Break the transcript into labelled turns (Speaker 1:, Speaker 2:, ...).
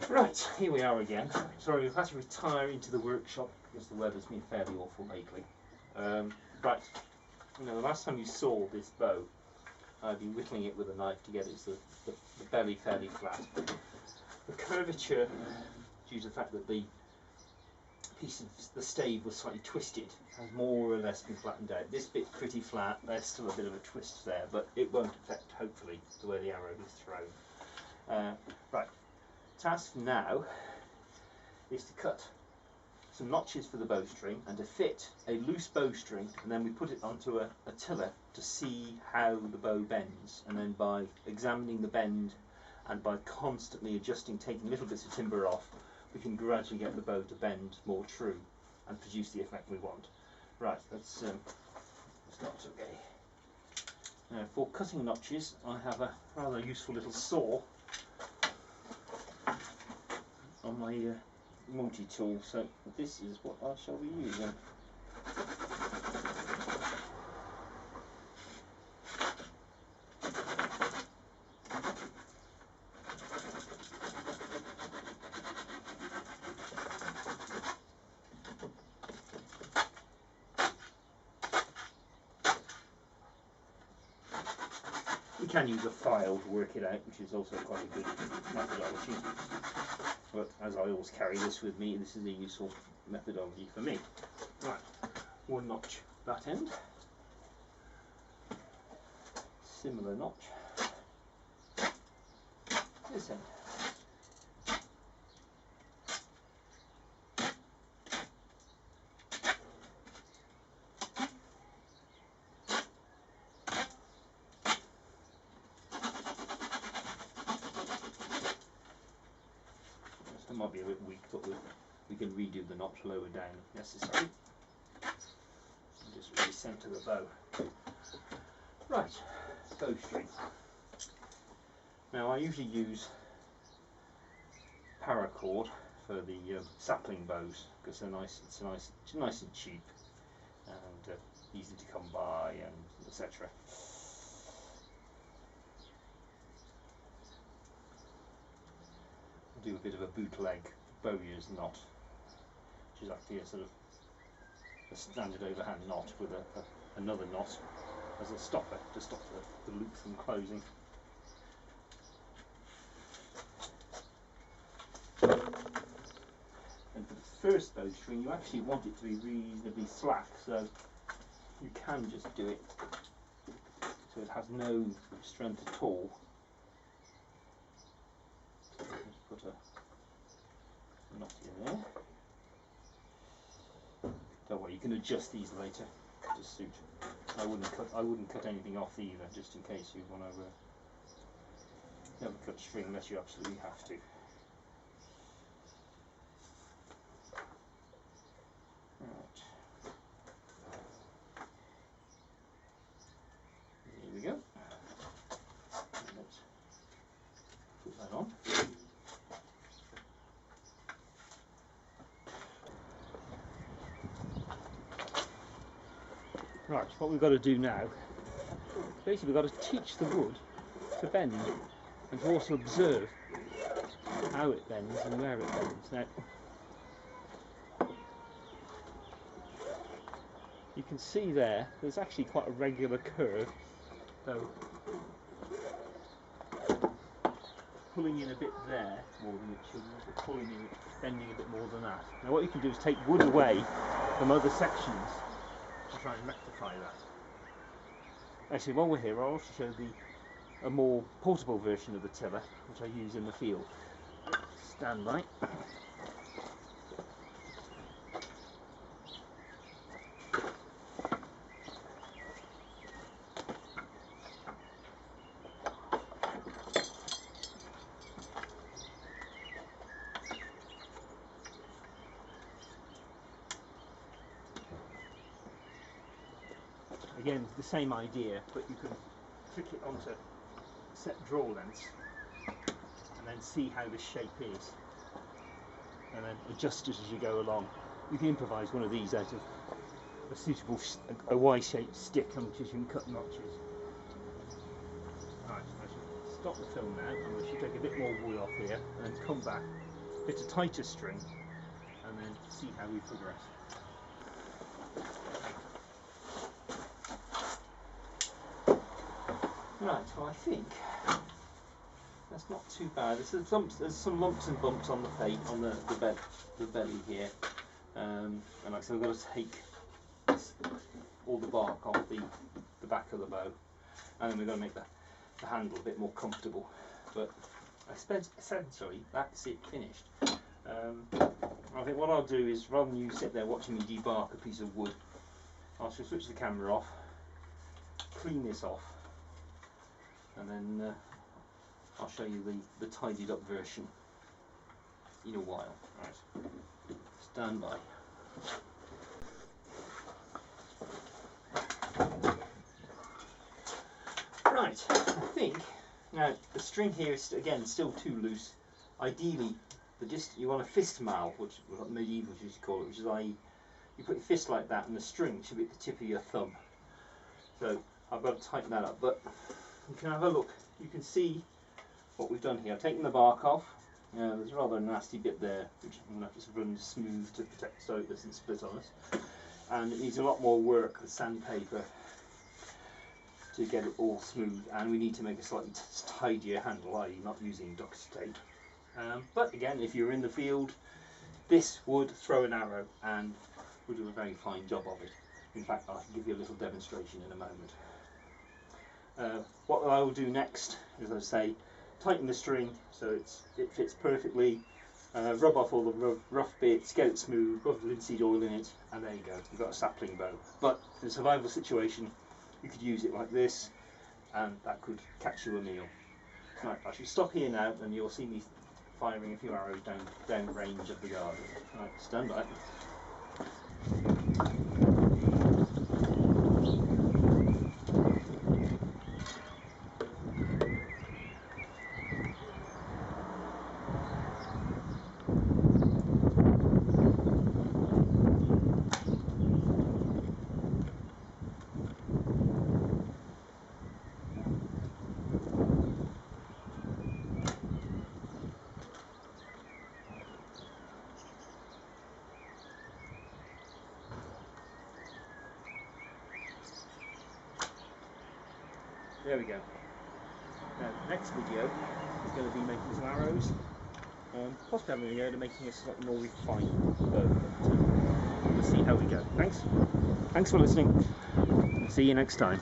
Speaker 1: Right, here we are again. Sorry, we've had to retire into the workshop because the weather's been fairly awful lately. Right, the last time you saw this bow, I've been whittling it with a knife to get it so the belly fairly flat. The curvature, due to the fact that the piece of the stave was slightly twisted, has more or less been flattened out. This bit's pretty flat, there's still a bit of a twist there, but it won't affect, hopefully, the way the arrow is thrown. Right. Task now is to cut some notches for the bowstring and to fit a loose bowstring, and then we put it onto a tiller to see how the bow bends, and then by examining the bend and by constantly adjusting, taking little bits of timber off, we can gradually get the bow to bend more true and produce the effect we want. Right, let's start okay. Now for cutting notches I have a rather useful little saw on my multi-tool, so this is what I shall be using. You can use a file to work it out, which is also quite a good methodology. But as I always carry this with me, this is a useful methodology for me. Right, one notch that end, similar notch this end. It might be a bit weak, but we can redo the notch lower down if necessary. And just really centre the bow. Right, bowstring. Now I usually use paracord for the sapling bows because they're nice. It's nice and cheap, and easy to come by, and etc. Do a bit of a bootleg bowyer's knot, which is actually a sort of a standard overhand knot with another knot as a stopper to stop the loop from closing. And for the first bowstring you actually want it to be reasonably slack, so you can just do it so it has no strength at all. Put a knot in there. Don't worry, you can adjust these later to suit. I wouldn't cut anything off either, just in case you want to never cut string unless you absolutely have to. Right. Here we go. Let's put that on. Right, what we've got to do now, basically we've got to teach the wood to bend and to also observe how it bends and where it bends. Now, you can see there's actually quite a regular curve, though pulling in a bit there more than it should, but pulling in, bending a bit more than that. Now what you can do is take wood away from other sections to try and rectify that. Actually, while we're here, I'll also show a more portable version of the tiller, which I use in the field. Stand by. Again, the same idea, but you can trick it onto set draw lengths and then see how the shape is, and then adjust it as you go along. You can improvise one of these out of a suitable Y-shaped stick on which you can cut notches. Right, I should stop the film now, and we should take a bit more wool off here, and then come back, bit a tighter string, and then see how we progress. Right, well I think that's not too bad. There's some lumps and bumps on the plate, on the belly here, and like I said, I've got to take all the bark off the back of the bow, and then we've got to make the handle a bit more comfortable. But essentially that's it finished. I think what I'll do is, rather than you sit there watching me debark a piece of wood, I'll just switch the camera off, clean this off, and then I'll show you the tidied up version in a while. Right, stand by. Right, I think now the string here is again still too loose. Ideally, you want a fist mal, which medieval used to call it, which is like you put your fist like that, and the string should be at the tip of your thumb. So I've got to tighten that up, but you can have a look. You can see what we've done here. I've taken the bark off. There's rather a nasty bit there, which I'm going to have to run smooth to protect so it doesn't split on us. And it needs a lot more work with sandpaper to get it all smooth, and we need to make a slightly tidier handle, i.e. not using duct tape. But again, if you're in the field, this would throw an arrow and we'll do a very fine job of it. In fact, I'll give you a little demonstration in a moment. What I will do next is, as I say, tighten the string so it fits perfectly, rub off all the rough bits, get it smooth, put linseed oil in it, and there you go, you've got a sapling bow. But in a survival situation, you could use it like this, and that could catch you a meal. Right, I should stop here now, and you'll see me firing a few arrows down range of the garden. Right, stand by. There we go. Now, next video is going to be making some arrows, possibly having a go to making a slightly more refined bow. We'll see how we go. Thanks for listening. See you next time.